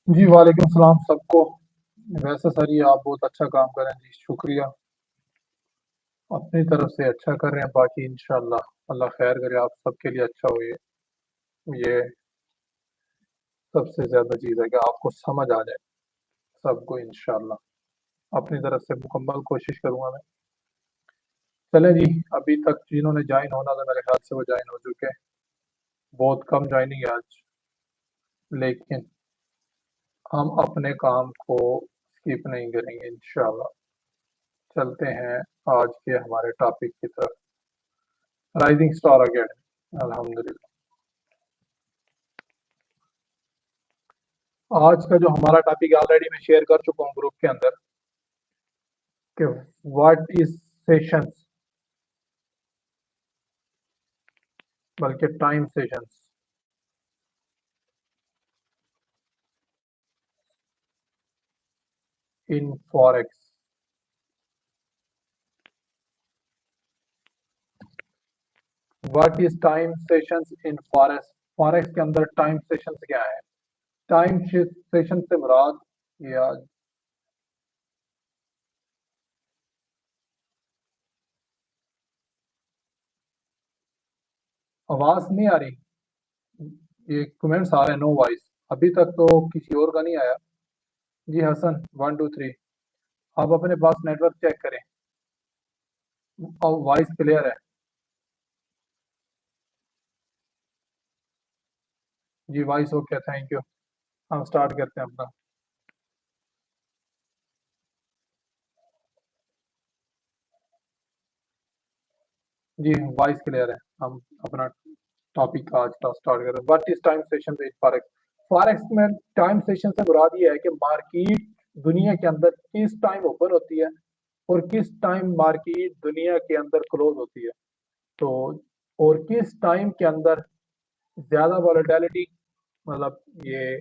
जी वालेकुम सलाम सबको। वैसे सर ये आप बहुत अच्छा काम कर रहे हैं जी, शुक्रिया। अपनी तरफ से अच्छा कर रहे हैं, बाकी इंशाल्लाह अल्लाह खैर करे, आप सबके लिए अच्छा हो। ये सबसे ज्यादा चीज़ है कि आपको समझ आ जाए सबको इंशाल्लाह। अपनी तरफ से मुकम्मल कोशिश करूंगा मैं। चलें जी, अभी तक जिन्होंने ज्वाइन होना था मेरे ख्याल से वो ज्वाइन हो चुके हैं। बहुत कम ज्वाइनिंग है आज, लेकिन हम अपने काम को स्किप नहीं करेंगे इंशाल्लाह। चलते हैं आज के हमारे टॉपिक की तरफ। राइजिंग स्टार अकेडमी, अल्हम्दुलिल्लाह। आज का जो हमारा टॉपिक ऑलरेडी मैं शेयर कर चुका हूँ ग्रुप के अंदर कि व्हाट इज सेशंस, बल्कि time sessions in forex. What is time sessions in forex. Forex के अंदर टाइम सेशंस क्या है? टाइम सेशन से मुराद, या आवाज नहीं आ रही? ये कमेंट्स आ रहे हैं नो वॉइस। अभी तक तो किसी और का नहीं आया। जी हसन 1 2 3, आप अपने पास नेटवर्क चेक करें और वॉइस क्लियर है। जी वॉइस ओके, थैंक यू। हम स्टार्ट करते हैं अपना। जी वॉइस क्लियर है। हम अपना टॉपिक का आज का स्टार्ट करें। What is time session in forex. Forex में टाइम सेशन से मुराद ये है कि मार्केट दुनिया के अंदर किस टाइम ओपन होती है और किस टाइम मार्केट दुनिया के अंदर क्लोज होती है। तो और किस टाइम के अंदर ज्यादा वॉलेटिलिटी, मतलब ये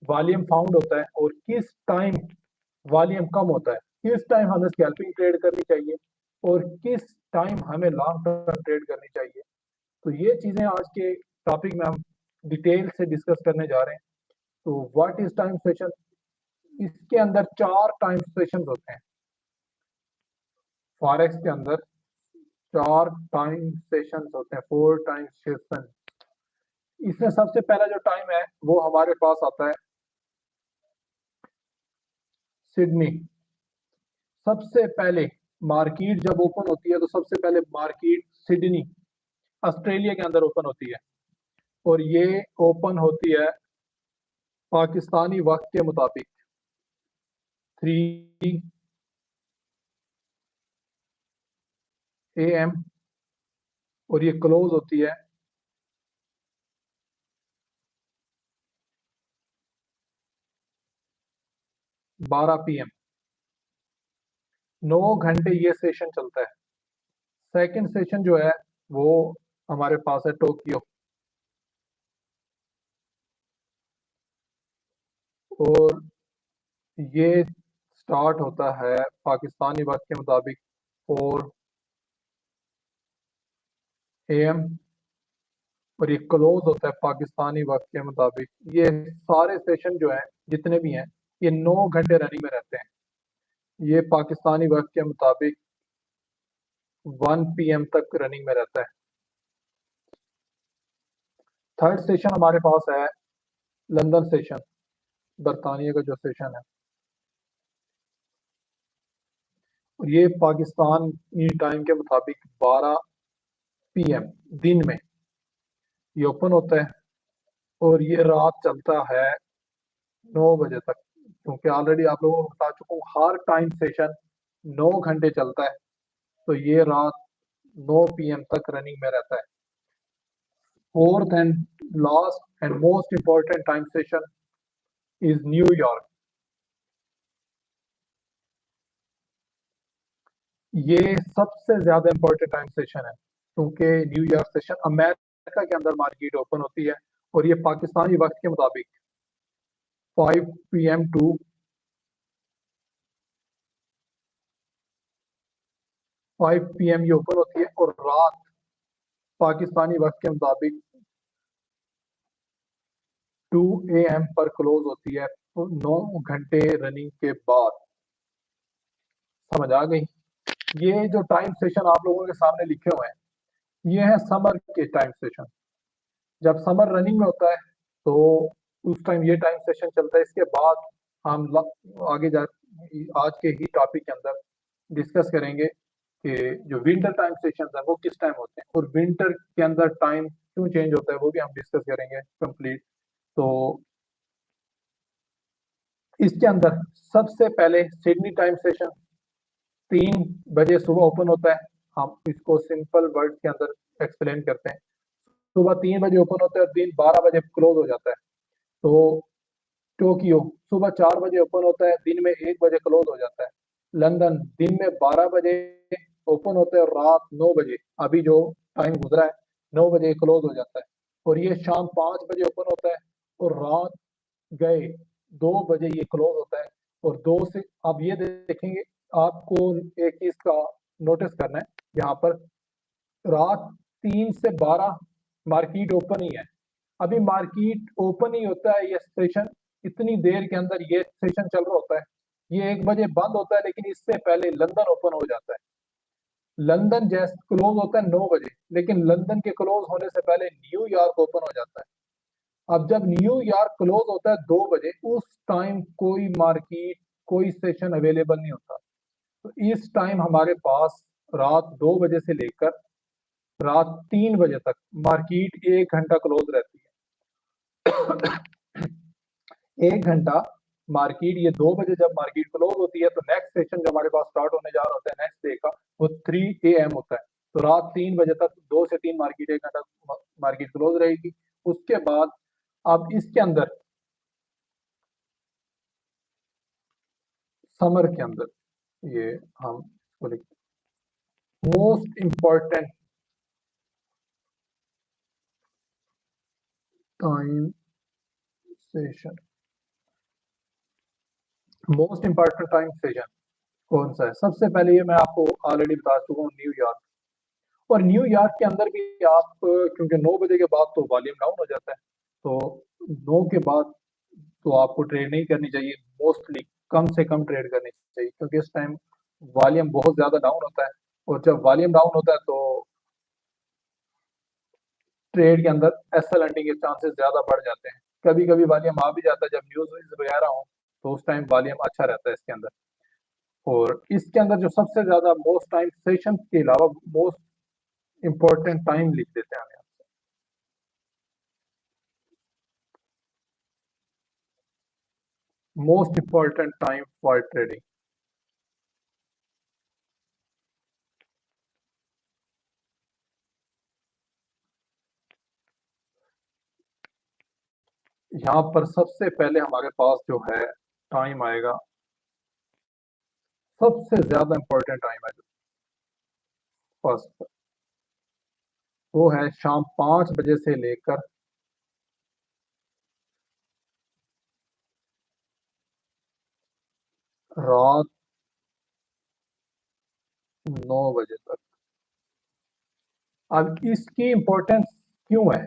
वॉल्यूम फाउंड होता है, और किस टाइम वॉल्यूम कम होता है। किस टाइम हमें स्कैल्पिंग ट्रेड करनी चाहिए और किस टाइम हमें लॉन्ग टर्म ट्रेड करनी चाहिए। तो ये चीजें आज के टॉपिक में हम डिटेल से डिस्कस करने जा रहे हैं। तो व्हाट इज टाइम सेशन, इसके अंदर 4 टाइम सेशन होते हैं। फॉरेक्स के अंदर 4 टाइम सेशन होते हैं, 4 टाइम सेशन। इसमें सबसे पहला जो टाइम है वो हमारे पास आता है सिडनी। सबसे पहले मार्केट जब ओपन होती है तो सबसे पहले मार्केट सिडनी ऑस्ट्रेलिया के अंदर ओपन होती है, और ये ओपन होती है पाकिस्तानी वक्त के मुताबिक 3 AM, और ये क्लोज होती है 12 PM। 9 घंटे ये सेशन चलता है। सेकंड सेशन जो है वो हमारे पास है टोक्यो, और ये स्टार्ट होता है पाकिस्तानी वक्त के मुताबिक 4 AM, और ये क्लोज होता है पाकिस्तानी वक्त के मुताबिक। ये सारे सेशन जो हैं जितने भी हैं ये 9 घंटे रनिंग में रहते हैं। ये पाकिस्तानी वक्त के मुताबिक 1 PM तक रनिंग में रहता है। थर्ड सेशन हमारे पास है लंदन सेशन, बरतानिया का जो सेशन है, और ये पाकिस्तानी टाइम के मुताबिक 12 PM दिन में ये ओपन होता है, और ये रात चलता है 9 बजे तक। क्योंकि ऑलरेडी आप लोगों को बता चुका हूँ हर टाइम सेशन 9 घंटे चलता है, तो ये रात 9 PM तक रनिंग में रहता है। Fourth and last and most important time session is New York. ये सबसे ज्यादा इंपॉर्टेंट टाइम सेशन है, क्योंकि न्यूयॉर्क सेशन अमेरिका के अंदर मार्केट ओपन होती है, और ये पाकिस्तानी वक्त के मुताबिक 5 PM टू 5 PM ये ओपन होती है, और रात पाकिस्तानी वक्त के मुताबिक 2 AM पर क्लोज होती है 9 घंटे रनिंग के बाद। समझ आ गई? ये जो टाइम सेशन आप लोगों के सामने लिखे हुए हैं ये है समर के टाइम सेशन। जब समर रनिंग में होता है तो उस टाइम ये टाइम सेशन चलता है। इसके बाद हम आगे जा आज के ही टॉपिक के अंदर डिस्कस करेंगे कि जो विंटर टाइम सेशन है वो किस टाइम होते हैं और विंटर के अंदर टाइम क्यों चेंज होता है वो भी हम डिस्कस करेंगे कंप्लीट। तो इसके अंदर सबसे पहले सिडनी टाइम सेशन 3 बजे सुबह ओपन होता है। हम इसको सिंपल वर्ड के अंदर एक्सप्लेन करते हैं। सुबह 3 बजे ओपन होता है और दिन 12 बजे क्लोज हो जाता है। तो टोक्यो सुबह 4 बजे ओपन होता है, दिन में 1 बजे क्लोज हो जाता है। लंदन दिन में 12 बजे ओपन होता है और रात 9 बजे, अभी जो टाइम गुजरा है 9 बजे क्लोज हो जाता है। और ये शाम 5 बजे ओपन होता है और रात गए 2 बजे ये क्लोज होता है। और 2 से अब ये देखेंगे आपको एक चीज का नोटिस करना है यहाँ पर, रात 3 से 12 मार्केट ओपन ही है। अभी मार्केट ओपन ही होता है, ये सेशन इतनी देर के अंदर ये सेशन चल रहा होता है। ये 1 बजे बंद होता है लेकिन इससे पहले लंदन ओपन हो जाता है। लंदन जैसे क्लोज होता है 9 बजे, लेकिन लंदन के क्लोज होने से पहले न्यूयॉर्क ओपन हो जाता है। अब जब न्यूयॉर्क क्लोज होता है 2 बजे, उस टाइम कोई मार्केट कोई सेशन अवेलेबल नहीं होता। तो इस टाइम हमारे पास रात 2 बजे से लेकर रात 3 बजे तक मार्केट 1 घंटा क्लोज रहती है। 1 घंटा मार्केट, ये 2 बजे जब मार्केट क्लोज होती है तो नेक्स्ट सेशन जो हमारे पास स्टार्ट होने जा रहा होता है नेक्स्ट डे का, वो 3 AM होता है। तो रात 3 बजे तक 2 से 3 मार्केट 1 घंटा मार्केट क्लोज रहेगी। उसके बाद अब इसके अंदर समर के अंदर ये हम most important time session, most important time session कौन सा है? सबसे पहले ये मैं आपको ऑलरेडी बता चुका हूँ, न्यूयॉर्क। और न्यूयॉर्क के अंदर भी आप क्योंकि 9 बजे के बाद तो वॉल्यूम डाउन हो जाता है, तो 9 के बाद तो आपको ट्रेड नहीं करनी चाहिए। मोस्टली कम से कम ट्रेड करनी चाहिए क्योंकि इस टाइम वॉल्यूम बहुत ज्यादा डाउन होता है। और जब वॉल्यूम डाउन होता है तो ट्रेड के अंदर एसएल एंडिंग के चांसेस ज्यादा बढ़ जाते हैं। कभी कभी वॉल्यूम आ भी जाता है जब न्यूज वगैरह हो, तो उस टाइम वॉल्यूम अच्छा रहता है इसके अंदर। और इसके अंदर जो सबसे ज्यादा मोस्ट टाइम सेशन के अलावा मोस्ट इंपॉर्टेंट टाइम लिख देते हैं हम यहाँ। Most important time for trading, यहाँ पर सबसे पहले हमारे पास जो है टाइम आएगा, सबसे ज्यादा इंपॉर्टेंट टाइम है फर्स्ट, वो है शाम 5 बजे से लेकर रात 9 बजे तक। अब इसकी इंपॉर्टेंस क्यों है?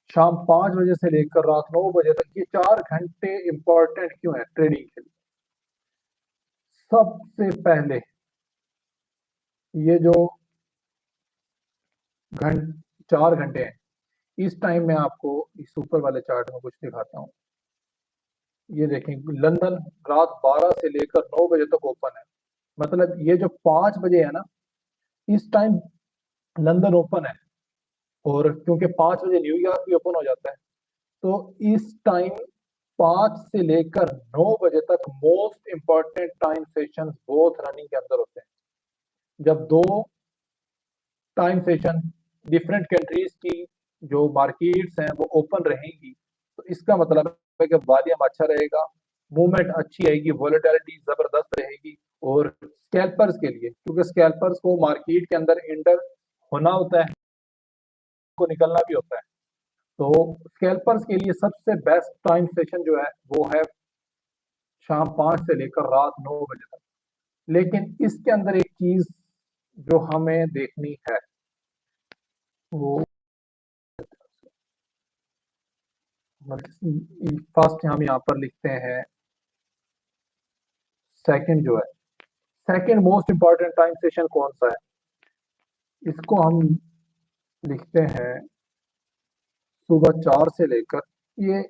शाम 5 बजे से लेकर रात 9 बजे तक ये 4 घंटे इंपॉर्टेंट क्यों है ट्रेडिंग के लिए? सबसे पहले ये जो 4 घंटे हैं, इस टाइम में आपको इस ऊपर वाले चार्ट में कुछ दिखाता हूँ। ये देखें, लंदन रात 12 से लेकर 9 बजे तक ओपन है। मतलब ये जो 5 बजे है ना, इस टाइम लंदन ओपन है। और क्योंकि 5 बजे न्यूयॉर्क भी ओपन हो जाता है, तो इस टाइम 5 से लेकर 9 बजे तक most important time session both running के अंदर होते हैं। जब दो टाइम सेशन डिफरेंट कंट्रीज की जो मार्केट्स हैं वो ओपन रहेंगी, तो इसका मतलब है कि वॉल्यूम अच्छा रहेगा, मूवमेंट अच्छी आएगी, वॉलेटिलिटी जबरदस्त रहेगी। और स्कैल्पर्स के लिए, क्योंकि स्कैल्पर्स को मार्केट के अंदर इंटर होना होता है, को निकलना भी होता है, तो स्कैल्पर्स के लिए सबसे बेस्ट टाइम सेशन जो है वो है शाम 5 से लेकर रात 9 बजे तक। लेकिन इसके अंदर एक चीज जो हमें देखनी है वो मतलब फर्स्ट हम यहाँ पर लिखते हैं सेकंड जो है, second most important time session कौन सा है, इसको हम लिखते हैं सुबह 4 से लेकर, ये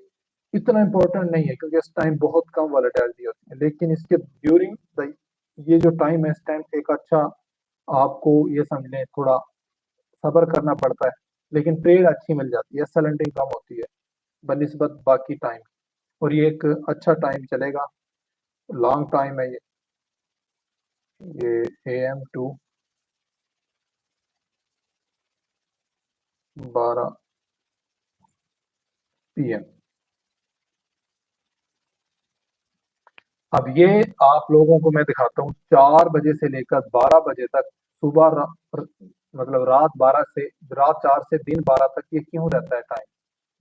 इतना इम्पोर्टेंट नहीं है क्योंकि इस टाइम बहुत कम वॉलेटिलिटी होती है, लेकिन इसके ड्यूरिंग द ये जो टाइम है इस टाइम एक अच्छा, आपको ये समझ लें थोड़ा सब्र करना पड़ता है, लेकिन ट्रेड अच्छी मिल जाती है, सेलेंटिंग कम होती है बनिस्बत बाकी टाइम, और ये एक अच्छा टाइम चलेगा, लॉन्ग टाइम है ये AM टू 12 PM। अब ये आप लोगों को मैं दिखाता हूँ 4 बजे से लेकर 12 बजे तक, सुबह मतलब रात 4 से दिन 12 तक ये क्यों रहता है टाइम,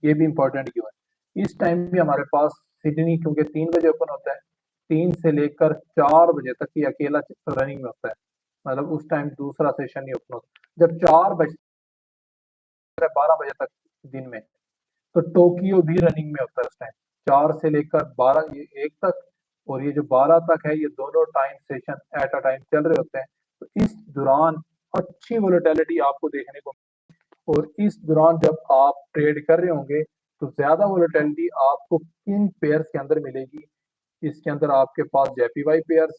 ये भी इम्पोर्टेंट क्यों है। इस टाइम भी हमारे पास सिडनी क्योंकि 3 बजे ओपन होता है, 3 से लेकर 4 बजे तक ये अकेला रनिंग में होता है, मतलब उस टाइम दूसरा सेशन नहीं ओपन होता। जब 4 बजे 12 बजे तक दिन में, तो टोक्यो भी रनिंग में होता है उस टाइम, 4 से लेकर 12 ये एक तक, और ये जो 12 तक है ये दोनों time session at a time चल रहे होते हैं। तो इस दौरान अच्छी वोलेटिलिटी आपको देखने को, और इस दौरान जब आप ट्रेड कर रहे होंगे तो ज्यादा वोलेटिलिटी आपको किन पेयर्स के अंदर मिलेगी, इसके अंदर आपके पास JPY pairs,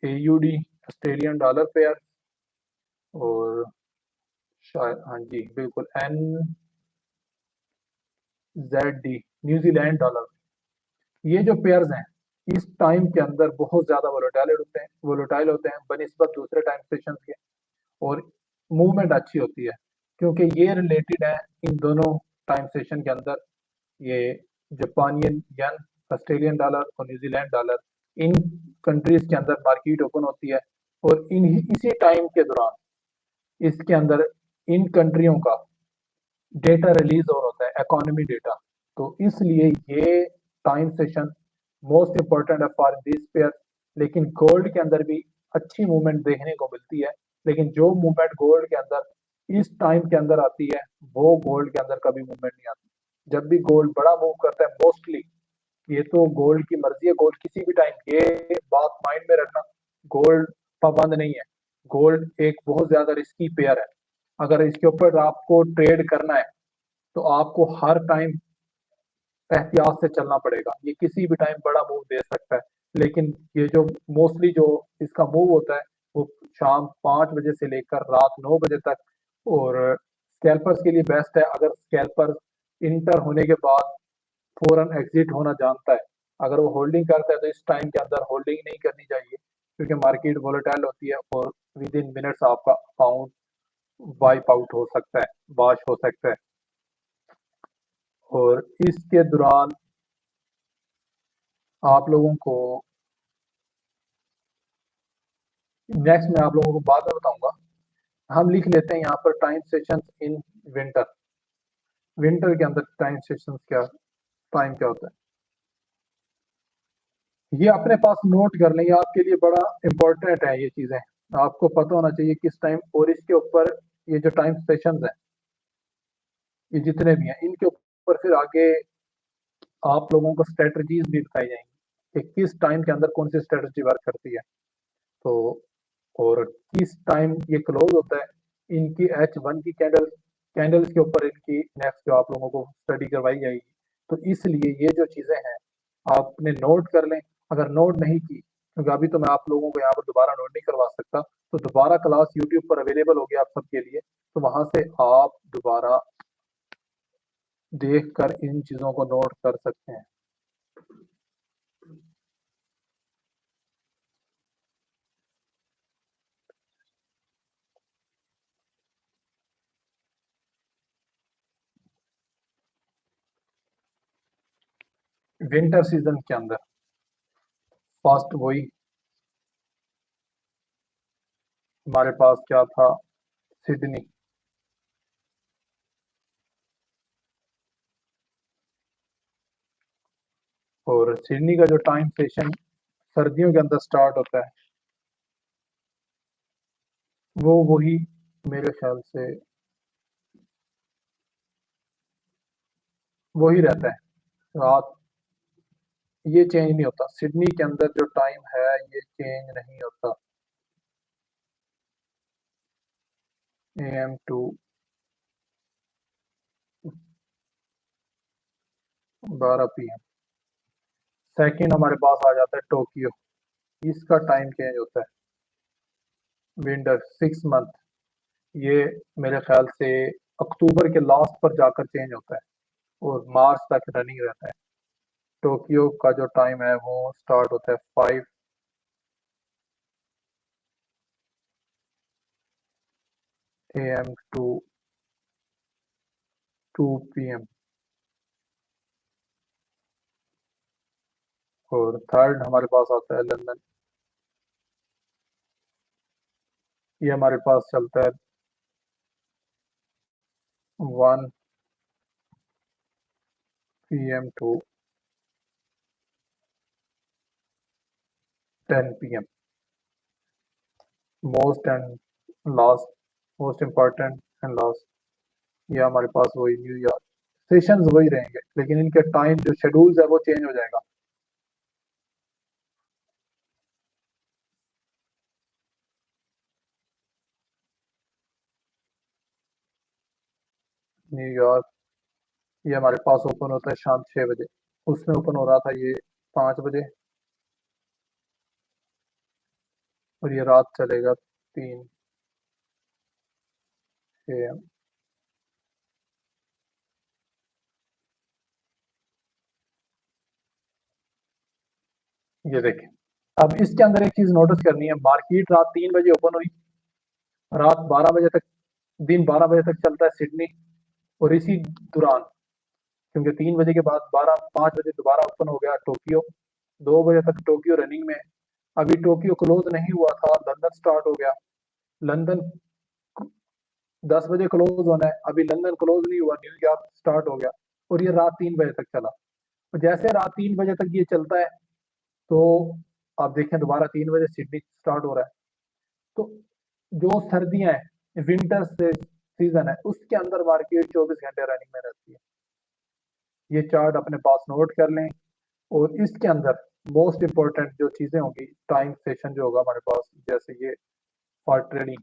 AUD Australian dollar pair, और शायद हाँ जी बिल्कुल NZD न्यूजीलैंड डॉलर, ये जो पेयर्स हैं इस टाइम के अंदर बहुत ज्यादा वोलेटाइल होते हैं बनिस्बत दूसरे टाइम सेशन के, और मूवमेंट अच्छी होती है क्योंकि ये रिलेटेड है इन दोनों टाइम सेशन के अंदर, ये जापानियन यन, ऑस्ट्रेलियन डॉलर और न्यूजीलैंड डॉलर, इन कंट्रीज के अंदर मार्केट ओपन होती है, और इन इसी टाइम के दौरान इसके अंदर इन कंट्रियों का डेटा रिलीज और होता है, इकोनॉमी डेटा, तो इसलिए ये टाइम सेशन मोस्ट इम्पोर्टेंट है फॉर दिस पेयर। लेकिन गोल्ड के अंदर भी अच्छी मूवमेंट देखने को मिलती है, लेकिन जो मूवमेंट गोल्ड के अंदर इस टाइम के अंदर आती है वो गोल्ड के अंदर कभी मूवमेंट नहीं आती। जब भी गोल्ड बड़ा मूव करता है मोस्टली, ये तो गोल्ड की मर्जी है, गोल्ड किसी भी टाइम, ये बात माइंड में रखना, गोल्ड पाबंद नहीं है, गोल्ड एक बहुत ज्यादा रिस्की पेयर है, अगर इसके ऊपर आपको ट्रेड करना है तो आपको हर टाइम एहतियात से चलना पड़ेगा, ये किसी भी टाइम बड़ा मूव दे सकता है, लेकिन ये जो मोस्टली जो इसका मूव होता है वो शाम 5 बजे से लेकर रात 9 बजे तक, और स्कैल्पर्स के लिए बेस्ट है अगर स्कैल्पर इंटर होने के बाद फौरन एग्जिट होना जानता है, अगर वो होल्डिंग करता है तो इस टाइम के अंदर होल्डिंग नहीं करनी चाहिए क्योंकि मार्केट वोलेटाइल होती है और विद इन मिनट्स आपका अकाउंट वाइप आउट हो सकता है, वॉश हो सकता है। और इसके दौरान आप लोगों को नेक्स्ट मैं आप लोगों को बाद में बताऊंगा, हम लिख लेते हैं यहाँ पर time session in winter, winter के अंदर टाइम सेशन क्या, टाइम क्या होता है, ये अपने पास नोट कर लें, ये आपके लिए बड़ा इंपॉर्टेंट है, ये चीजें आपको पता होना चाहिए किस टाइम, और इसके ऊपर ये जो टाइम सेशन है ये जितने भी हैं इनके ऊपर फिर आगे आप लोगों को स्ट्रेटजीज भी बताई जाएंगी कि किस टाइम के अंदर कौन सी स्ट्रेटजी वर्क करती है, तो और किस टाइम ये क्लोज होता है, इनकी H1 की कैंडल्स के ऊपर इनकी नेक्स्ट जो आप लोगों को स्टडी करवाई जाएगी। तो इसलिए ये जो चीजें हैं आपने नोट कर लें, अगर नोट नहीं की, क्योंकि अभी तो मैं आप लोगों को यहाँ पर दोबारा नोट नहीं करवा सकता, तो दोबारा क्लास यूट्यूब पर अवेलेबल होगी आप सबके लिए, तो वहां से आप दोबारा देख कर इन चीजों को नोट कर सकते हैं। विंटर सीजन के अंदर फर्स्ट वही हमारे पास क्या था, सिडनी, और सिडनी का जो टाइम सेशन सर्दियों के अंदर स्टार्ट होता है वो वही मेरे ख्याल से वही रहता है रात, ये चेंज नहीं होता। सिडनी के अंदर जो टाइम है ये चेंज नहीं होता। AM to 12 PM। सेकंड हमारे पास आ जाता है टोक्यो, इसका टाइम चेंज होता है। विंटर 6 मंथ, ये मेरे ख्याल से अक्टूबर के लास्ट पर जाकर चेंज होता है और मार्च तक रनिंग रहता है। टोक्यो का जो टाइम है वो स्टार्ट होता है 5 AM टू 2 PM। और थर्ड हमारे पास आता है लंदन, ये हमारे पास चलता है 1 PM to 10 PM। Most and last, most important and last, ये हमारे पास वही न्यूयॉर्क। सेशंस वही रहेंगे लेकिन इनके टाइम जो शेड्यूल्स है वो चेंज हो जाएगा। न्यूयॉर्क ये हमारे पास ओपन होता है शाम 6 बजे, उसमें ओपन हो रहा था ये 5 बजे, और ये रात चलेगा 3 AM। ये देखें, अब इसके अंदर एक चीज नोटिस करनी है, मार्केट रात 3 बजे ओपन हुई, रात 12 बजे तक, दिन 12 बजे तक चलता है सिडनी, और इसी दौरान, क्योंकि 3 बजे के बाद 5 बजे दोबारा ओपन हो गया टोक्यो, 2 बजे तक टोक्यो रनिंग में। अभी टोक्यो क्लोज नहीं हुआ था, लंदन स्टार्ट हो गया। लंदन 10 बजे क्लोज होना है, अभी लंदन क्लोज नहीं हुआ, न्यूयॉर्क स्टार्ट हो गया, और ये रात 3 बजे तक चला। तो जैसे रात 3 बजे तक ये चलता है, तो आप देखें दोबारा 3 बजे सिडनी स्टार्ट हो रहा है। तो जो सर्दियां हैं, विंटर से सीजन है, उसके अंदर मार्केट 24 घंटे रनिंग में रहती है। ये चार्ट अपने पास नोट कर लें। और इसके अंदर मोस्ट इंपॉर्टेंट जो चीजें होंगी, टाइम सेशन जो होगा हमारे पास, जैसे ये फॉर ट्रेडिंग,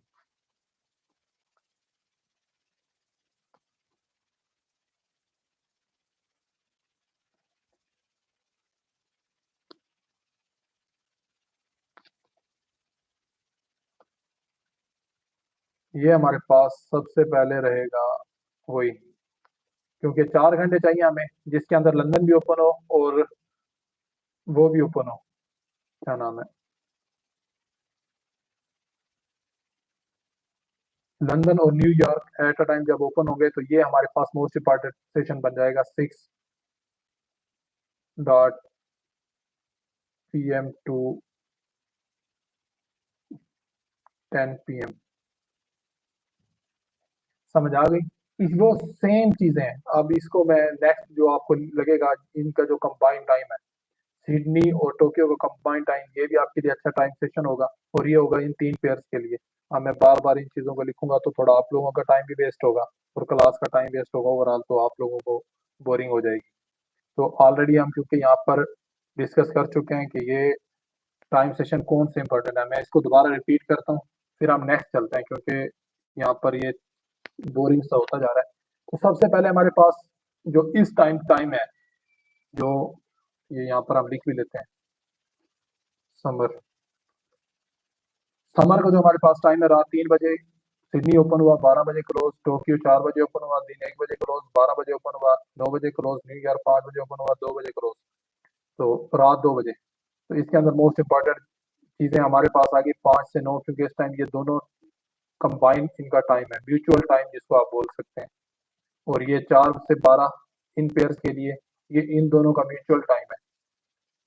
ये हमारे पास सबसे पहले रहेगा वही, क्योंकि 4 घंटे चाहिए हमें जिसके अंदर लंदन भी ओपन हो और वो भी ओपन हो, क्या नाम है, लंदन और न्यूयॉर्क एट अ टाइम जब ओपन होंगे, तो ये हमारे पास मोस्ट इंपॉर्टेंट सेशन बन जाएगा 6 PM टू 10 PM। समझ आ गई, वो सेम चीजें हैं। अब इसको मैं नेक्स्ट जो आपको लगेगा, इनका जो कंबाइंड टाइम है, सिडनी और टोक्यो का कंबाइंड टाइम, ये भी आपके लिए अच्छा टाइम सेशन होगा, और ये होगा इन 3 पेयर्स के लिए। अब मैं बार बार इन चीजों को लिखूंगा तो थोड़ा आप लोगों का टाइम भी वेस्ट होगा और क्लास का टाइम वेस्ट होगा ओवरऑल, तो आप लोगों को बोरिंग हो जाएगी। तो ऑलरेडी हम क्योंकि यहाँ पर डिस्कस कर चुके हैं कि ये टाइम सेशन कौन से इंपॉर्टेंट है, मैं इसको दोबारा रिपीट करता हूँ, फिर हम नेक्स्ट चलते हैं, क्योंकि यहाँ पर ये बोरिंग सा होता जा रहा है। तो सबसे पहले हमारे पास जो इस टाइम टाइम है, जो ये यहाँ पर हम लिख भी लेते हैं, समर। समर का जो हमारे पास टाइम है, रात 3 बजे सिडनी ओपन हुआ, 12 बजे क्लोज, टोक्यो 4 बजे ओपन हुआ, दिन 1 बजे क्लोज, 12 बजे ओपन हुआ, 9 बजे क्लोज, न्यूयॉर्क 5 बजे ओपन हुआ, 2 बजे क्लोज, तो रात 2 बजे। तो इसके अंदर मोस्ट इंपॉर्टेंट चीजें हमारे पास आ गई 5 से 9, क्योंकि इस टाइम ये दोनों कंबाइन इनका टाइम है, म्यूचुअल टाइम जिसको आप बोल सकते हैं। और ये 4 से 12 इन पेयर्स के लिए, ये इन दोनों का म्यूचुअल टाइम है।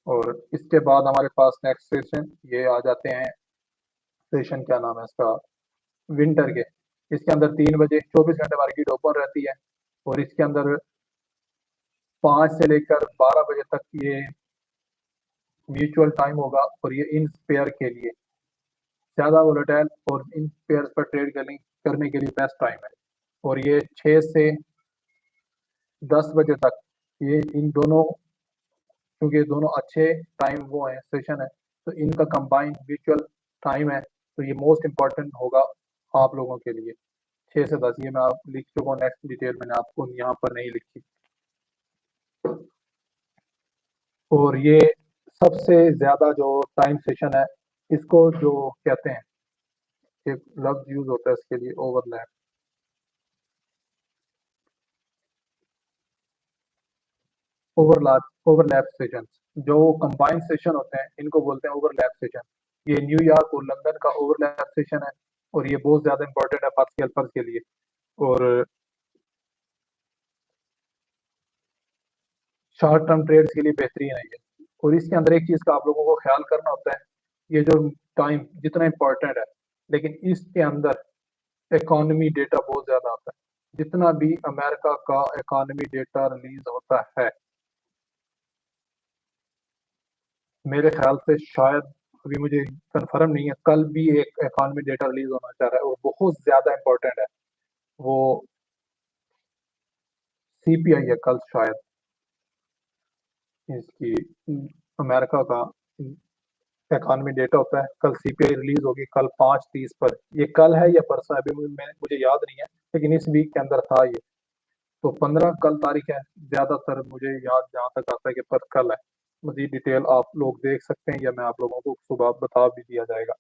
और इसके बाद हमारे पास नेक्स्ट सेशन ये आ जाते हैं, सेशन क्या नाम है इसका, विंटर के। इसके अंदर 3 बजे 24 घंटे मार्केट ओपन रहती है, और इसके अंदर 5 से लेकर 12 बजे तक ये म्यूचुअल टाइम होगा, और ये इन पेयर के लिए ज्यादा वोलेटाइल और इन पेयर्स पर ट्रेड करने के लिए बेस्ट टाइम है। और ये 6 से 10 बजे तक ये इन दोनों, क्योंकि दोनों अच्छे टाइम वो है सेशन है, तो इनका कंबाइंड म्यूचुअल टाइम है, तो ये मोस्ट इम्पोर्टेंट होगा आप लोगों के लिए। 6 से 10 ये मैं आप लिख चुका हूँ, नेक्स्ट डिटेल मैंने आपको यहाँ पर नहीं लिखी। और ये सबसे ज्यादा जो टाइम सेशन है, इसको जो कहते हैं, एक लफ्ज यूज होता है इसके लिए, ओवरलैप। ओवरलैप सेशन, जो कंबाइंड सेशन होते हैं इनको बोलते हैं ओवरलैप सेशन। ये न्यूयॉर्क और लंदन का ओवरलैप सेशन है, और ये बहुत ज्यादा इंपॉर्टेंट है फास्ट हेल्पर्स के लिए। और शॉर्ट टर्म ट्रेड्स के लिए बेहतरीन है ये। और इसके अंदर एक चीज का आप लोगों को ख्याल करना होता है, ये जो टाइम जितना इंपॉर्टेंट है, लेकिन इसके अंदर इकोनॉमी डेटा बहुत ज्यादा आता है। जितना भी अमेरिका का इकोनॉमी डेटा रिलीज होता है, मेरे ख्याल से शायद, अभी मुझे कंफर्म नहीं है, कल भी एक इकोनॉमी डेटा रिलीज होना चाह रहा है और बहुत ज्यादा इंपॉर्टेंट है। वो सीपीआई है कल शायद, इसकी अमेरिका का इकोनॉमी डेटा होता है। कल सीपीआई रिलीज होगी, कल 5:30 पर। ये कल है या परसों है, अभी मुझे याद नहीं है, लेकिन इस वीक के अंदर था ये। तो 15 कल तारीख है, ज्यादातर मुझे याद जहाँ तक आता है कि पर कल है। मजीद डिटेल आप लोग देख सकते हैं, या मैं आप लोगों को सुबह बता भी दिया जाएगा।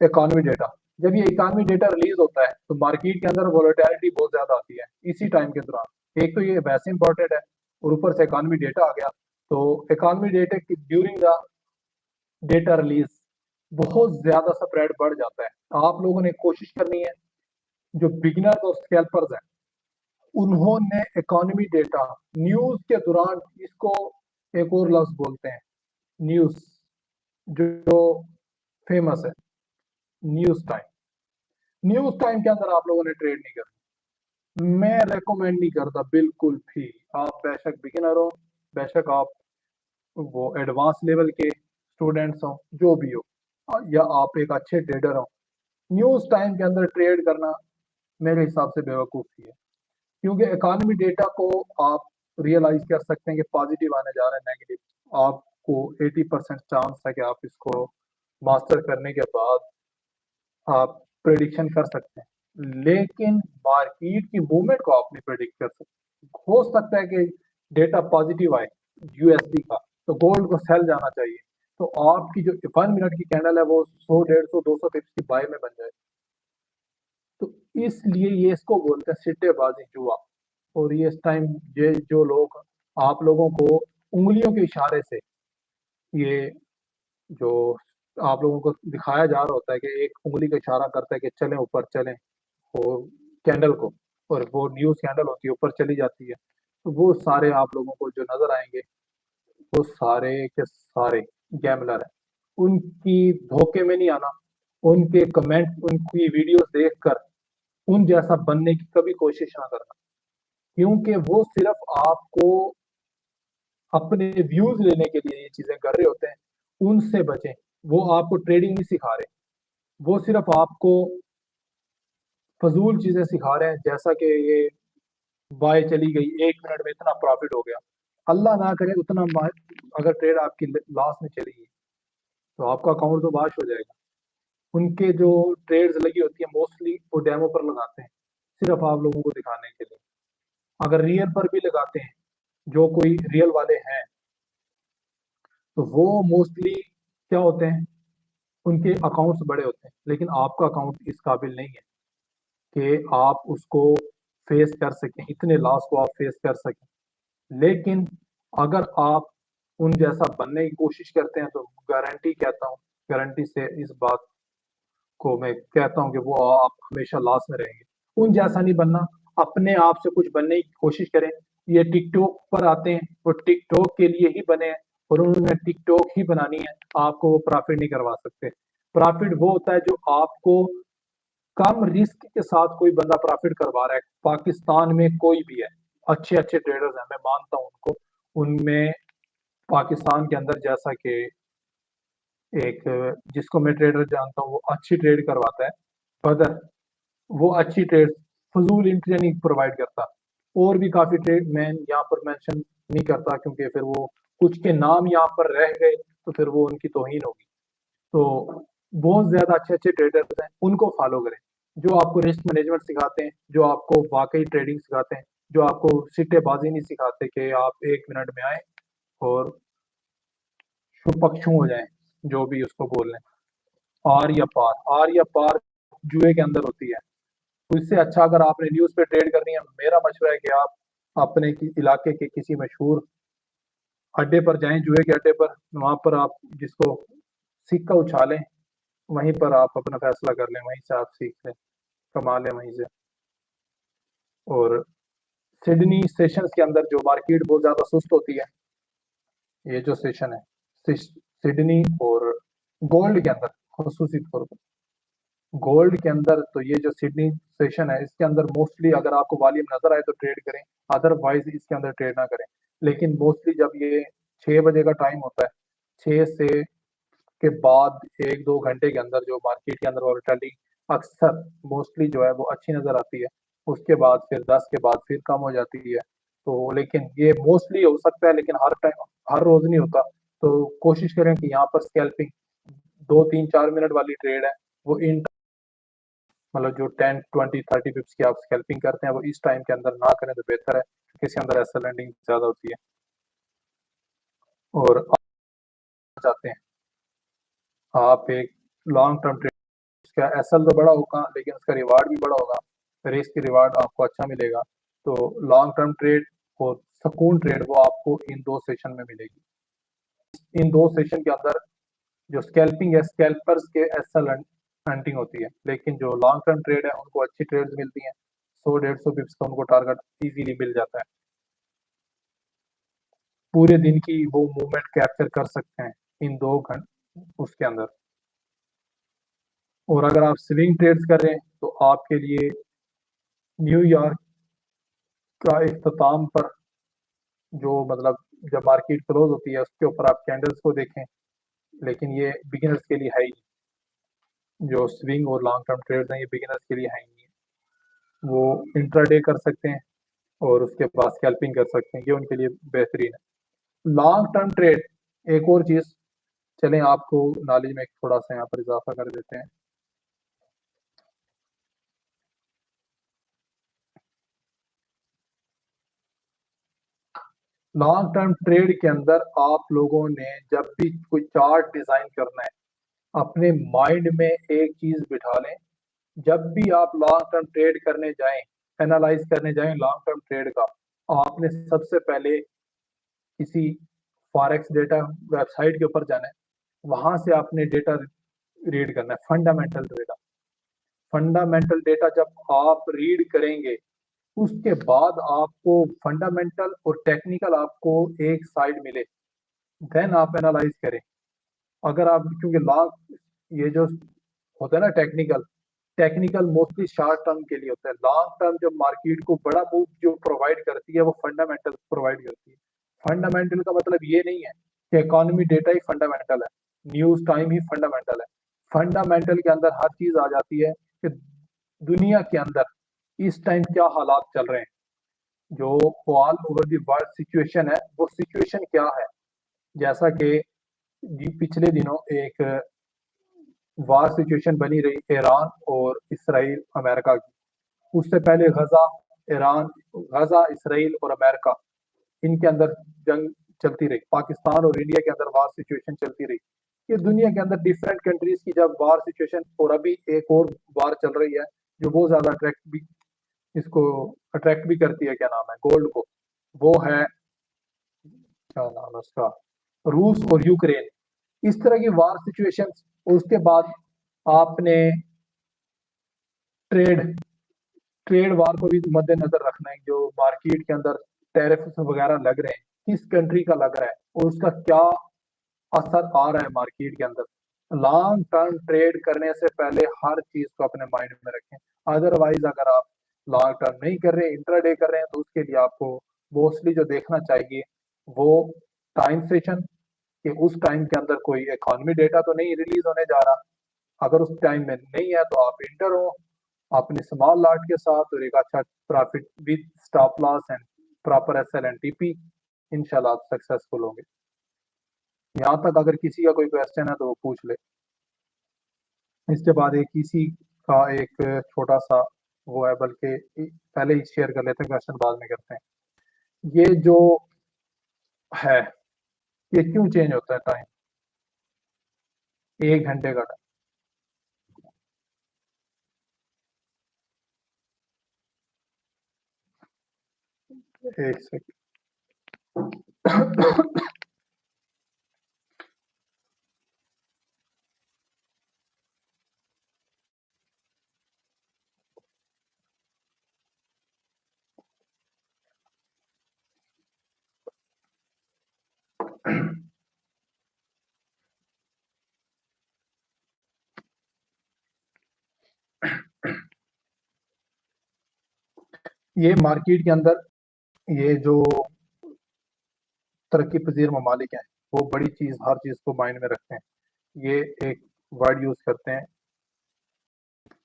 इकोनॉमी डेटा, जब ये इकोनॉमी डेटा रिलीज होता है तो मार्केट के अंदर वोलेटिलिटी बहुत ज्यादा आती है इसी टाइम के दौरान। एक तो ये वैसे इंपॉर्टेंट है, और ऊपर से इकोनॉमी डेटा आ गया, तो इकोनॉमी डेटा की ड्यूरिंग द डेटा रिलीज बहुत ज्यादा स्प्रेड बढ़ जाता है। आप लोगों ने कोशिश करनी है, जो बिगिनर और स्कैल्पर्स हैं, उन्होंने इकोनॉमी डेटा न्यूज के दौरान, इसको एक और लफ्ज बोलते हैं न्यूज, जो फेमस है, न्यूज टाइम। न्यूज टाइम के अंदर आप लोगों ने ट्रेड नहीं करना, मैं रेकमेंड नहीं करता बिल्कुल भी। आप बेशक बिगिनर हो, बेशक आप वो एडवांस लेवल के स्टूडेंट्स हो, जो भी हो, या आप एक अच्छे ट्रेडर हो, न्यूज टाइम के अंदर ट्रेड करना मेरे हिसाब से बेवकूफ़ी है। क्योंकि इकोनॉमी डेटा को आप रियलाइज कर सकते हैं कि पॉजिटिव आने जा रहा है, नेगेटिव, आपको 80% चांस है कि आप इसको मास्टर करने के बाद आप प्रेडिक्शन कर सकते हैं। लेकिन मार्केट की मूवमेंट को आप नहीं प्रेडिक्ट कर सकते। हो सकता है कि डेटा पॉजिटिव आए यूएसडी का, तो गोल्ड को सेल जाना चाहिए, तो आपकी जो 1 मिनट की कैंडल है वो 100, 150, 200 पिप्स की बाय में बन जाए। तो इसलिए ये इसको बोलते हैं सिट्टेबाजी, जुआ। और ये इस टाइम, ये जो लोग आप लोगों को उंगलियों के इशारे से, ये जो आप लोगों को दिखाया जा रहा होता है कि एक उंगली का इशारा करता है कि चलें ऊपर चलें, वो कैंडल को, और वो न्यूज कैंडल होती है ऊपर चली जाती है, तो वो सारे आप लोगों को जो नजर आएंगे, वो सारे के सारे गैमलर हैं। उनकी धोखे में नहीं आना, उनके कमेंट, उनकी वीडियोस देखकर उन जैसा बनने की कभी कोशिश ना करना, क्योंकि वो सिर्फ आपको अपने व्यूज लेने के लिए ये चीजें कर रहे होते हैं। उनसे बचें, वो आपको ट्रेडिंग नहीं सिखा रहे, वो सिर्फ आपको फजूल चीजें सिखा रहे हैं, जैसा कि ये बाय चली गई 1 मिनट में इतना प्रॉफिट हो गया। अल्लाह ना करे उतना अगर ट्रेड आपकी लॉस में चली गई, तो आपका अकाउंट तो वाश हो जाएगा। उनके जो ट्रेड्स लगी होती है मोस्टली वो डेमो पर लगाते हैं, सिर्फ आप लोगों को दिखाने के लिए। अगर रियल पर भी लगाते हैं, जो कोई रियल वाले हैं, तो वो मोस्टली क्या होते हैं, उनके अकाउंट्स बड़े होते हैं, लेकिन आपका अकाउंट इस काबिल नहीं है कि आप उसको फेस कर सकें, इतने लॉस को आप फेस कर सकें। लेकिन अगर आप उन जैसा बनने की कोशिश करते हैं, तो गारंटी कहता हूँ, गारंटी से इस बात को मैं कहता हूँ कि वो आप हमेशा लॉस में रहेंगे। उन जैसा नहीं बनना, अपने आप से कुछ बनने की कोशिश करें। ये टिकटॉक पर आते हैं, वो टिकटॉक के लिए ही बने हैं, और उन्होंने टिकटॉक ही बनानी है, आपको वो प्रॉफिट नहीं करवा सकते। प्रॉफिट वो होता है जो आपको कम रिस्क के साथ कोई बंदा प्रॉफिट करवा रहा है। पाकिस्तान में कोई भी है, अच्छे अच्छे ट्रेडर्स हैं, मैं मानता हूं उनको। उनमें पाकिस्तान के अंदर, जैसा कि एक जिसको मैं ट्रेडर जानता हूँ, वो अच्छी ट्रेड करवाता है, बदर, वो अच्छी ट्रेड, फजूल एंट्री नहीं प्रोवाइड करता। और भी काफी ट्रेड मैं यहाँ पर मेंशन नहीं करता, क्योंकि फिर वो कुछ के नाम यहाँ पर रह गए तो फिर वो उनकी तौहीन होगी। तो बहुत ज्यादा अच्छे अच्छे ट्रेडर्स हैं, उनको फॉलो करें, जो आपको रिस्क मैनेजमेंट सिखाते हैं, जो आपको वाकई ट्रेडिंग सिखाते हैं, जो आपको सिट्टेबाजी नहीं सिखाते कि आप 1 मिनट में आए और पक्षु हो जाए, जो भी उसको बोल लें। आर या पार जुए के अंदर होती है। तो इससे अच्छा अगर आपने न्यूज पे ट्रेड करनी है, मेरा मशवरा है कि आप अपने इलाके के किसी मशहूर अड्डे पर जाएं, जुए के अड्डे पर, वहां पर आप जिसको सिक्का उछालें, वहीं पर आप अपना फैसला कर लें, वहीं से आप सीख लें, कमा लें वहीं से। और सिडनी सेशंस के अंदर जो मार्केट बहुत ज्यादा सुस्त होती है, ये जो सेशन है सिडनी और गोल्ड के अंदर, खसूसी तौर पर गोल्ड के अंदर, तो ये जो सिडनी सेशन है इसके अंदर मोस्टली अगर आपको वॉल्यूम नजर आए तो ट्रेड करें, अदरवाइज इसके अंदर ट्रेड ना करें। लेकिन मोस्टली जब ये 6 बजे का टाइम होता है, 6 से के बाद 1-2 घंटे के अंदर जो मार्केट के अंदर वॉलेटिलिटी अक्सर मोस्टली जो है वो अच्छी नजर आती है। उसके बाद फिर 10 के बाद फिर कम हो जाती है। तो लेकिन ये मोस्टली हो सकता है, लेकिन हर टाइम हर रोज नहीं होता। तो कोशिश करें कि यहाँ पर स्कैल्पिंग 2-3-4 मिनट वाली ट्रेड है वो इन, मतलब जो 10-20-30 पिप्स की आप स्कैल्पिंग करते हैं वो इस टाइम के अंदर ना करें तो बेहतर है, क्योंकि इसके अंदर एसएल लैंडिंग ज्यादा होती है। और आप चाहते हैं आप एक लॉन्ग टर्म ट्रेड, उसका एसएल तो बड़ा होगा लेकिन उसका रिवार्ड भी बड़ा होगा, रिस्क रिवार्ड आपको अच्छा मिलेगा। तो लॉन्ग टर्म ट्रेड और सुकून ट्रेड वो आपको इन 2 सेशन में मिलेगी। इन 2 सेशन के अंदर जो स्कैल्पिंग है, स्कैल्पर्स के एसएल हंटिंग होती है, लेकिन जो लॉन्ग टर्म ट्रेड है उनको अच्छी ट्रेड्स मिलती हैं, 100-150 पिप्स का उनको टारगेट इजीली मिल जाता है, पूरे दिन की वो मूवमेंट कैप्चर कर सकते हैं इन 2 घंटे उसके अंदर। और अगर आप स्विंग ट्रेड्स कर रहे हैं तो आपके लिए न्यूयॉर्क का इख्तिताम पर जो मतलब जब मार्केट क्लोज होती है उसके ऊपर आप कैंडल्स को देखें, लेकिन ये बिगिनर्स के लिए है ही, जो स्विंग और लॉन्ग टर्म ट्रेड्स हैं ये बिगिनर्स के लिए है ही नहीं है। वो इंट्राडे कर सकते हैं और उसके बाद स्कैल्पिंग कर सकते हैं, ये उनके लिए बेहतरीन है। लॉन्ग टर्म ट्रेड, एक और चीज, चलें आपको नॉलेज में थोड़ा सा यहाँ पर इजाफा कर देते हैं। लॉन्ग टर्म ट्रेड के अंदर आप लोगों ने जब भी कोई चार्ट डिजाइन करना है, अपने माइंड में एक चीज बिठा लें, जब भी आप लॉन्ग टर्म ट्रेड करने जाएं, एनालाइज करने जाएं लॉन्ग टर्म ट्रेड का, आपने सबसे पहले किसी फॉरेक्स डेटा वेबसाइट के ऊपर जाना है, वहां से आपने डेटा रीड करना है, फंडामेंटल डेटा। फंडामेंटल डेटा जब आप रीड करेंगे, उसके बाद आपको फंडामेंटल और टेक्निकल आपको एक साइड मिले, देन आप एनालाइज करें। अगर आप, क्योंकि लॉन्ग ये जो होता है ना technical, technical mostly short term के लिए होता है। लॉन्ग टर्म जो मार्केट को बड़ा मूव जो प्रोवाइड करती है वो फंडामेंटल प्रोवाइड करती है। फंडामेंटल का मतलब ये नहीं है कि इकोनॉमी डेटा ही फंडामेंटल है, न्यूज टाइम ही फंडामेंटल है। फंडामेंटल के अंदर हर चीज आ जाती है कि दुनिया के अंदर इस टाइम क्या हालात चल रहे हैं, जो all over the world situation है वो सिचुएशन क्या है। जैसा कि पिछले दिनों एक वार सिचुएशन बनी रही ईरान और इसराइल अमेरिका की, उससे पहले गजा, ईरान, गजा, इसराइल और अमेरिका, इनके अंदर जंग चलती रही, पाकिस्तान और इंडिया के अंदर वार सिचुएशन चलती रही। ये दुनिया के अंदर डिफरेंट कंट्रीज की जब वार सिचुएशन, और अभी एक और वार चल रही है जो बहुत ज्यादा अट्रैक्ट भी, इसको अट्रैक्ट भी करती है, क्या नाम है, गोल्ड को, वो है, क्या नाम है उसका, रूस और यूक्रेन। इस तरह की वार सिचुएशन, उसके बाद आपने ट्रेड ट्रेड वार को भी मद्देनजर रखना है, जो मार्केट के अंदर टैरिफ वगैरह लग रहे हैं, किस कंट्री का लग रहा है और उसका क्या असर आ रहा है मार्केट के अंदर। लॉन्ग टर्म ट्रेड करने से पहले हर चीज को अपने माइंड में रखें। अदरवाइज अगर आप लॉन्ग टर्म नहीं कर रहे, इंट्राडे कर रहे हैं, तो उसके लिए आपको मोस्टली जो देखना चाहिए वो टाइम सेशन, कि उस टाइम के अंदर कोई इकोनॉमी डेटा तो नहीं रिलीज होने जा रहा। अगर उस टाइम में नहीं है तो आप इंटर हो अपने स्मॉल लॉट के साथ और एक अच्छा profit with stop loss and proper SL and TP, इंशाल्लाह आप सक्सेसफुल होंगे। यहाँ तक अगर किसी का कोई क्वेश्चन है तो वो पूछ ले। इसके बाद एक इसी का एक छोटा सा वो है, बल्कि पहले ही शेयर कर लेते हैं, क्वेश्चन बाद में करते हैं। ये जो है, ये क्यों चेंज होता है टाइम, 1 घंटे का टाइम? एक सेकंड। ये मार्केट के अंदर ये जो तरक्की पजीर ममालिक हैं, वो बड़ी चीज, हर चीज को माइंड में रखते हैं। ये एक वर्ड यूज करते हैं,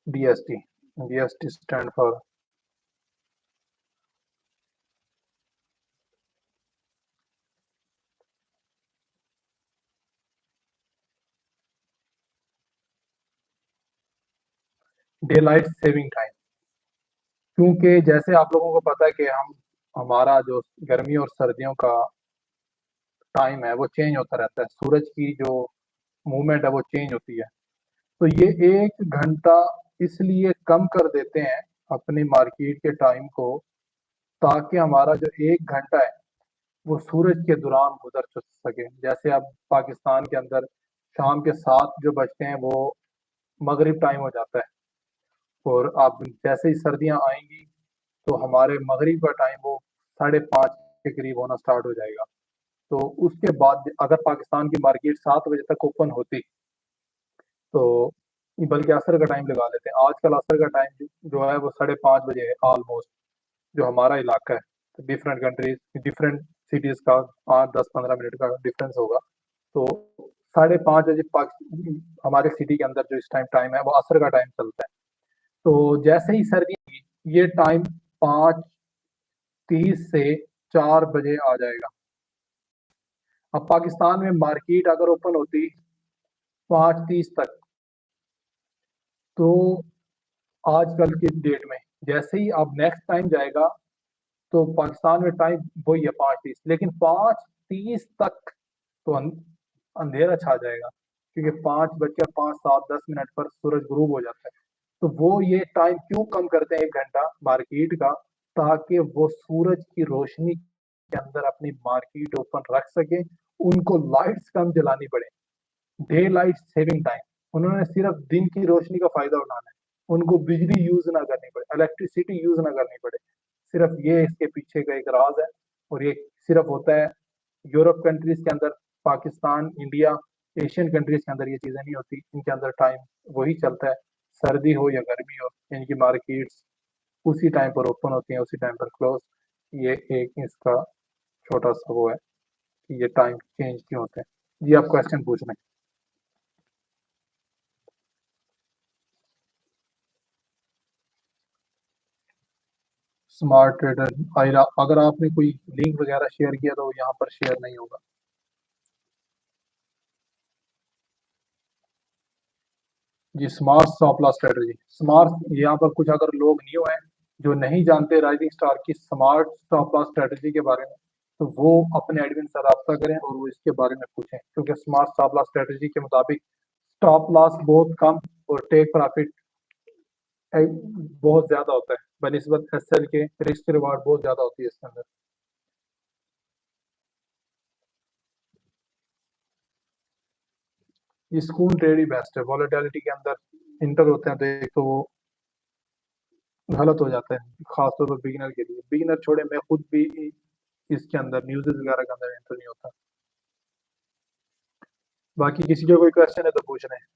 DST। DST stand for day light saving time. क्योंकि जैसे आप लोगों को पता है कि हमारा जो गर्मी और सर्दियों का टाइम है वो चेंज होता रहता है, सूरज की जो मूवमेंट है वो चेंज होती है। तो ये 1 घंटा इसलिए कम कर देते हैं अपनी मार्केट के टाइम को, ताकि हमारा जो 1 घंटा है वो सूरज के दौरान गुजर सके। जैसे अब पाकिस्तान के अंदर शाम के 7 जो बजते हैं वो मगरिब टाइम हो जाता है, और अब जैसे ही सर्दियां आएंगी तो हमारे मगरिब का टाइम वो 5:30 के करीब होना स्टार्ट हो जाएगा। तो उसके बाद अगर पाकिस्तान की मार्केट 7 बजे तक ओपन होती, तो बल्कि असर का टाइम लगा लेते हैं, आजकल असर का टाइम जो है वो 5:30 बजे है ऑलमोस्ट, जो हमारा इलाका है। तो डिफरेंट कंट्रीज, डिफरेंट सिटीज का 5, 10, 15 मिनट का डिफरेंस होगा। तो 5:30 बजे हमारे सिटी के अंदर जो इस टाइम टाइम है वो असर का टाइम चलता है। तो जैसे ही सर्दी होगी, ये टाइम 5:30 से 4 बजे आ जाएगा। अब पाकिस्तान में मार्केट अगर ओपन होती 5:30 तक, तो आजकल की डेट में जैसे ही अब नेक्स्ट टाइम जाएगा, तो पाकिस्तान में टाइम वही है 5:30, लेकिन 5:30 तक तो अंधेरा छा जाएगा, क्योंकि 5:05, 7, 10 मिनट पर सूरज गुरूब हो जाता है। तो वो ये टाइम क्यों कम करते हैं 1 घंटा मार्केट का, ताकि वो सूरज की रोशनी के अंदर अपनी मार्केट ओपन रख सके, उनको लाइट्स कम जलानी पड़े। डे लाइट सेविंग टाइम, उन्होंने सिर्फ दिन की रोशनी का फायदा उठाना है, उनको बिजली यूज ना करनी पड़े, इलेक्ट्रिसिटी यूज ना करनी पड़े। सिर्फ ये इसके पीछे का एक राज है, और ये सिर्फ होता है यूरोप कंट्रीज के अंदर। पाकिस्तान, इंडिया, एशियन कंट्रीज के अंदर ये चीजें नहीं होती, इनके अंदर टाइम वही चलता है, सर्दी हो या गर्मी हो, इनकी मार्केट्स उसी टाइम पर ओपन होती हैं, उसी टाइम पर क्लोज। ये एक इसका छोटा सा वो है कि ये टाइम चेंज क्यों होते हैं। जी आप क्वेश्चन पूछ रहे हैं। स्मार्ट ट्रेडर आयरा, अगर आपने कोई लिंक वगैरह शेयर किया तो वो यहाँ पर शेयर नहीं होगा। जी smart stop loss strategy, smart, यहाँ पर कुछ अगर लोग न्यू हैं जो नहीं जानते राइजिंग स्टार की स्मार्ट स्टॉप लॉस स्ट्रेटजी के बारे में, तो वो अपने एडमिन से रब्ता करें और वो इसके बारे में पूछें, क्योंकि स्मार्ट स्टॉप लॉस स्ट्रेटजी के मुताबिक स्टॉप लॉस बहुत कम और टेक प्रॉफिट बहुत ज्यादा होता है बनिस्बत एसएल के। रिस्क रिवार्ड बहुत ज्यादा होती है इसके अंदर। ये स्कूल ट्रेड ही बेस्ट है, वॉलेटिलिटी के अंदर इंटर होते हैं तो एक तो वो गलत हो जाता है, खासतौर पर बिगिनर के लिए। बिगिनर छोड़े, मैं खुद भी इसके अंदर न्यूज़ वगैरह के अंदर एंटर नहीं होता। बाकी किसी का कोई क्वेश्चन है तो पूछ रहे हैं।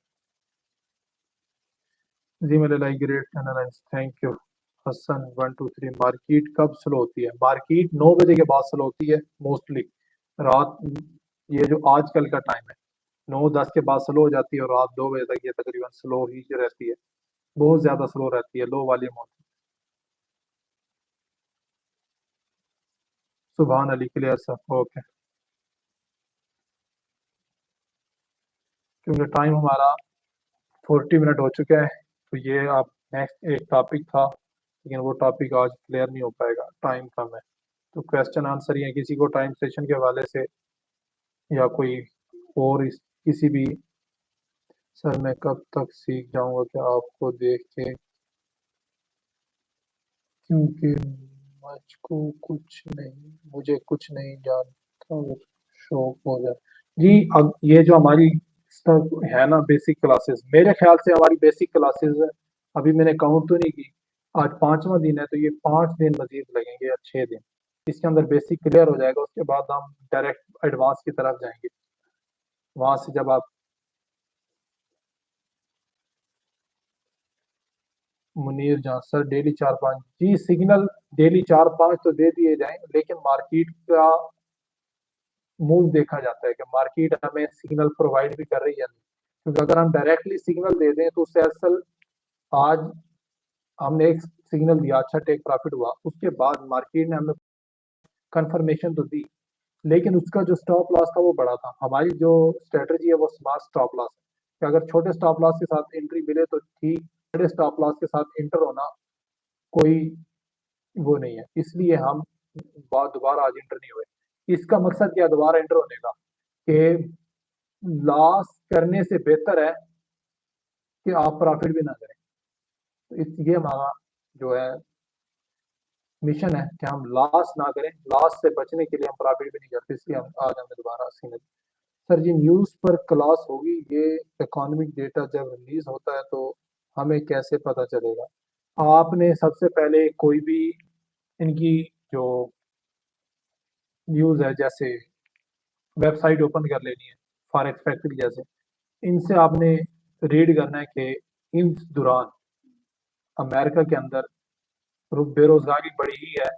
जी मेरे like great analyse, thank you. Hasan 1 2 3, market कब स्लो होती है? मार्केट 9 बजे के बाद स्लो होती है मोस्टली। रात, ये जो आजकल का टाइम है, 9 10 के बाद स्लो हो जाती है, और रात 2 बजे तक ये तकरीबन स्लो ही रहती है, बहुत ज्यादा स्लो रहती है, लो वॉल्यूम होती है। सुभान अली क्लियर सर, ओके। क्योंकि टाइम हमारा 40 मिनट हो चुका है, तो ये आप नेक्स्ट एक टॉपिक था, लेकिन वो टॉपिक आज क्लियर नहीं हो पाएगा, टाइम कम है। तो क्वेश्चन आंसर ये किसी को टाइम सेशन के हवाले से या कोई और किसी भी। सर मैं कब तक सीख जाऊंगा कि आपको देख के, क्योंकि मुझे कुछ नहीं जानता, वो शौक हो जाए। जी अब ये जो हमारी सब है ना बेसिक क्लासेस, मेरे ख्याल से हमारी बेसिक क्लासेस अभी मैंने काउंट तो नहीं की, आज 5वां दिन है, तो ये 5 दिन मजीद लगेंगे या 6 दिन, इसके अंदर बेसिक क्लियर हो जाएगा, उसके बाद हम डायरेक्ट एडवांस की तरफ जाएंगे। वहां से जब आप मुनीर जहाँ सर डेली 4-5, जी सिग्नल डेली 4-5 तो दे दिए जाएं, लेकिन मार्केट का मूव देखा जाता है कि मार्केट हमें सिग्नल प्रोवाइड भी कर रही है नहीं, क्योंकि अगर हम डायरेक्टली सिग्नल दे दें तो उससे असल आज हमने एक सिग्नल दिया, अच्छा टेक प्रॉफिट हुआ, उसके बाद मार्केट ने हमें कंफर्मेशन तो दी, लेकिन उसका जो स्टॉप लॉस था वो बड़ा था। हमारी जो स्ट्रेटजी है वो स्मार्ट स्टॉप लॉस है, कि अगर छोटे स्टॉप लॉस के साथ एंट्री मिले तो ठीक, बड़े स्टॉप लॉस के साथ इंटर होना कोई वो नहीं है, इसलिए हम बात दोबारा आज इंटर नहीं हुए। इसका मकसद क्या है दोबारा इंटर होने का, कि लॉस करने से बेहतर है कि आप प्रॉफिट भी ना करें। तो ये हमारा जो है मिशन है कि हम लॉस ना करें, लॉस से बचने के लिए हम प्रॉफिट भी नहीं करते, इसलिए हम आज हमें दोबारा सीने। सर जी न्यूज़ पर क्लास होगी, ये इकोनॉमिक डेटा जब रिलीज होता है तो हमें कैसे पता चलेगा? आपने सबसे पहले कोई भी इनकी जो न्यूज़ है, जैसे वेबसाइट ओपन कर लेनी है फॉरेक्स फैक्ट्री जैसे, इनसे आपने रीड करना है कि इस दौरान अमेरिका के अंदर बेरोजगारी बढ़ी ही है,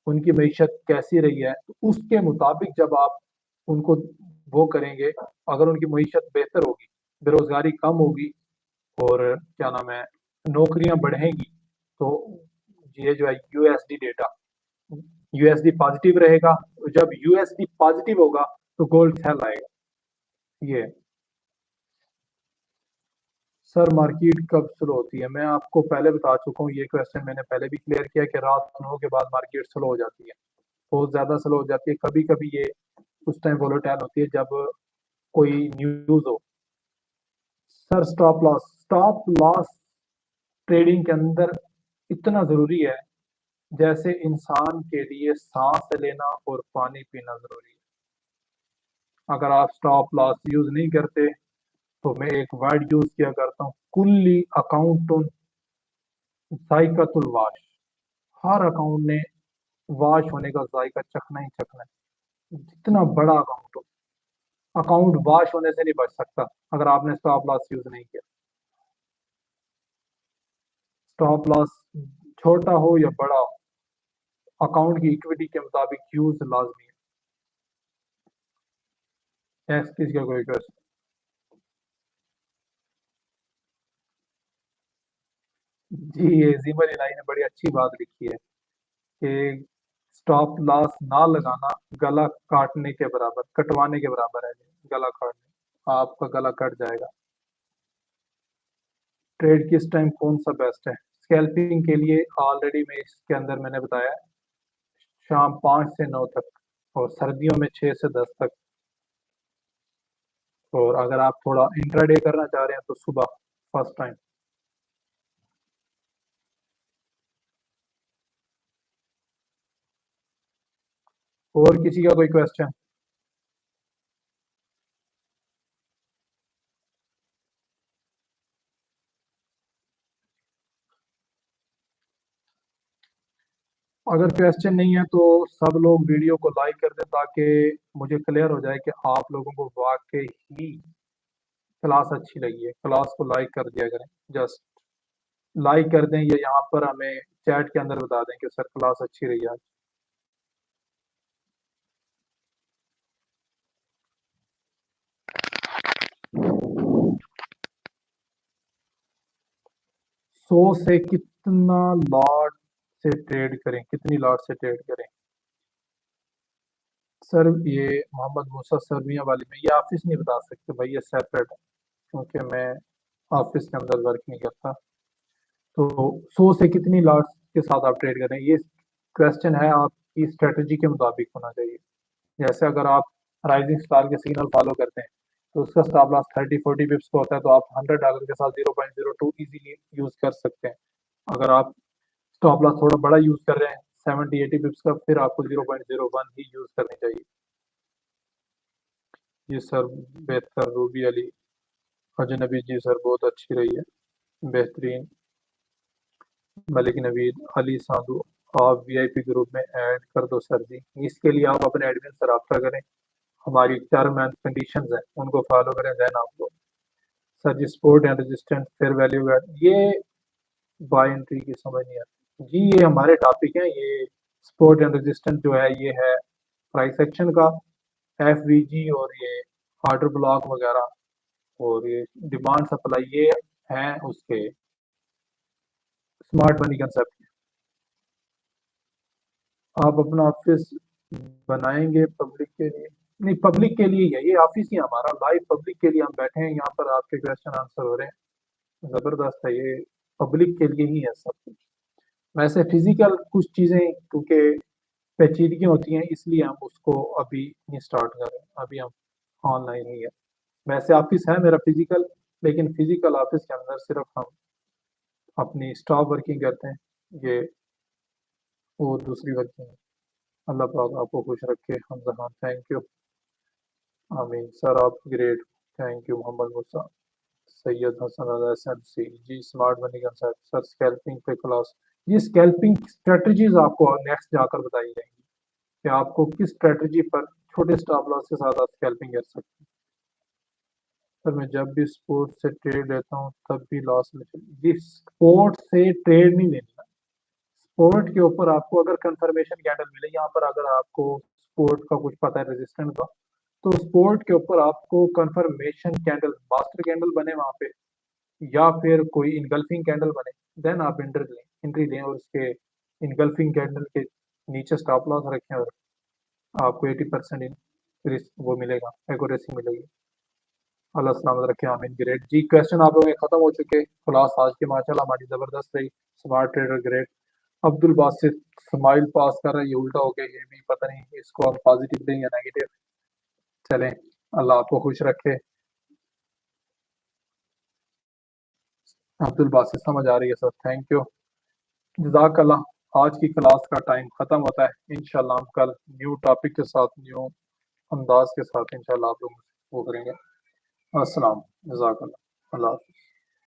उनकी मईशत कैसी रही है, तो उसके मुताबिक जब आप उनको वो करेंगे, अगर उनकी मईशत बेहतर होगी, बेरोजगारी कम होगी और क्या नाम है नौकरियां बढ़ेंगी, तो ये जो है यूएसडी डेटा, यूएसडी पॉजिटिव रहेगा, जब यूएसडी पॉजिटिव होगा तो गोल्ड सेल आएगा। ये सर मार्केट कब स्लो होती है, मैं आपको पहले बता चुका हूँ, ये क्वेश्चन मैंने पहले भी क्लियर किया कि रात 9 के बाद मार्केट स्लो हो जाती है, बहुत ज्यादा स्लो हो जाती है। कभी कभी ये उस टाइम वोलेटाइल होती है जब कोई न्यूज हो। सर स्टॉप लॉस ट्रेडिंग के अंदर इतना जरूरी है जैसे इंसान के लिए सांस लेना और पानी पीना जरूरी है। अगर आप स्टॉप लॉस यूज नहीं करते तो मैं एक वर्ड यूज किया करता हूँ, कुल्ली अकाउंट जायकातुल वाश, हर अकाउंट ने वाश होने का जायका चखना ही चखना है, जितना बड़ा अकाउंट हो, अकाउंट वाश होने से नहीं बच सकता अगर आपने स्टॉप लॉस यूज नहीं किया। स्टॉप लॉस छोटा हो या बड़ा हो, अकाउंट की इक्विटी के मुताबिक यूज लाजमी है। नेक्स्ट किसी का कोई क्वेश्चन? जी ये जिमर इलाई ने बड़ी अच्छी बात लिखी है कि स्टॉप लॉस ना लगाना गला काटने के बराबर, कटवाने के बराबर है। गला काटने, आपका गला कट जाएगा। ट्रेड किस टाइम कौन सा बेस्ट है स्कैल्पिंग के लिए? ऑलरेडी मैं इसके अंदर मैंने बताया, शाम 5 से 9 तक, और सर्दियों में 6 से 10 तक, और अगर आप थोड़ा इंट्राडे करना चाह रहे हैं तो सुबह फर्स्ट टाइम। और किसी का कोई क्वेश्चन? अगर क्वेश्चन नहीं है तो सब लोग वीडियो को लाइक कर दें, ताकि मुझे क्लियर हो जाए कि आप लोगों को वाकई ही क्लास अच्छी लगी है। क्लास को लाइक कर दिया करें, जस्ट लाइक कर दें, या यहाँ पर हमें चैट के अंदर बता दें कि सर क्लास अच्छी रही आज। 100 से कितना लॉट से ट्रेड करें, कितनी लॉट से ट्रेड करें? सर ये मोहम्मद मूसा सर्बिया वाली में, ये ऑफिस नहीं बता सकते भाई, ये सेपरेट है, क्योंकि मैं ऑफिस के अंदर वर्क नहीं करता। तो 100 से कितनी लॉट्स के साथ आप ट्रेड करें, ये क्वेश्चन है आपकी स्ट्रेटजी के मुताबिक होना चाहिए। जैसे अगर आप राइजिंग स्टार के सिग्नल फॉलो करते हैं तो उसका स्टॉप लॉस 30-40 पिप्स का होता है, तो आप $100 के साथ 0.02 इजीली यूज कर सकते हैं। अगर आप स्टॉप लॉस थोड़ा बड़ा यूज कर रहे हैं 70-80 पिप्स का, फिर आपको 0.01 ही यूज करनी चाहिए। जी सर, बेहतर रूबी अली अजनबी, जी सर बहुत अच्छी रही है, बेहतरीन। मलिक नवीद अली साधु, आप वीआईपी ग्रुप में ऐड कर दो सर जी। इसके लिए आप अपने एडमिन से रब्ता करें, हमारी टर्म एंड कंडीशंस हैं उनको फॉलो करें, देन आपको। सर जी support and resistance fair value add, ये बाय एंट्री की समझ नहीं आती जी, ये हमारे टॉपिक है। ये सपोर्ट एंड रेजिस्टेंस जो है ये है प्राइस एक्शन का, एफवीजी और ये ऑर्डर ब्लॉक वगैरह, और ये डिमांड सप्लाई, ये हैं उसके स्मार्ट मनी कंसेप्ट। आप अपना ऑफिस बनाएंगे पब्लिक के लिए? नहीं, पब्लिक के लिए ही है ये ऑफिस, ही हमारा लाइव पब्लिक के लिए हम बैठे हैं यहाँ पर, आपके क्वेश्चन आंसर हो रहे हैं, जबरदस्त है ये, पब्लिक के लिए ही है सब कुछ। वैसे फिजिकल कुछ चीजें क्योंकि पेचीदगी होती हैं, इसलिए हम उसको अभी नहीं स्टार्ट कर रहे हैं, अभी हम ऑनलाइन ही है। वैसे ऑफिस है मेरा फिजिकल, लेकिन फिजिकल ऑफिस के अंदर सिर्फ हम अपनी स्टाफ वर्किंग करते हैं, ये वो दूसरी वर्किंग है। अल्लाह पाक आपको खुश रखे हमजा खान, थैंक यू। आमीन सर, आप great, thank you Mohammad Musa. Syed Hasan अल एसएमसी, जी smart money concept sir, scalping पे क्लास। ये स्कैल्पिंग स्ट्रेटजीज आपको नेक्स्ट जाकर बताई जाएंगी कि आपको किस स्ट्रेटजी पर छोटे स्टॉप लॉस के साथ आप स्कैल्पिंग कर सकते हैं। सर मैं जब भी स्पोर्ट से ट्रेड लेता हूँ तब भी लॉस में जी, स्पोर्ट से ट्रेड नहीं लेना। स्पोर्ट के ऊपर आपको अगर कंफर्मेशन कैंडल मिले, यहाँ पर अगर आपको स्पोर्ट का कुछ पता है रेजिस्टेंस का, तो स्पोर्ट के ऊपर आपको कंफर्मेशन कैंडल, मास्टर कैंडल बने वहां पे, या फिर कोई इनगल्फिंग कैंडल बने, देन आप एंट्री लें और उसके इनगल्फिंग कैंडल के नीचे स्टॉप लॉस रखें, और आपको 80% वो मिलेगा, एक्यूरेसी मिलेगी। अल्लाह सलामत रखे, आमीन। ग्रेट जी, क्वेश्चन आप लोगों के खत्म हो चुके, क्लास आज की माशाल्लाह हमारी जबरदस्त रही। Smart trader great. Abdul Basit smile pass कर रहा है, ये उल्टा हो गया, ये भी पता नहीं इसको हम पॉजिटिव दें या नेगेटिव। चलें, अल्लाह आपको खुश रखे। अब्दुल बासित समझ आ रही है सर, थैंक यू, जज़ाकल्लाह। आज की क्लास का टाइम खत्म होता है, इंशाल्लाह हम कल न्यू टॉपिक के साथ, न्यू अंदाज के साथ इंशाल्लाह आप लोग वो करेंगे। अस्सलाम, जज़ाकल्लाह, अल्लाह हाफ़िज़।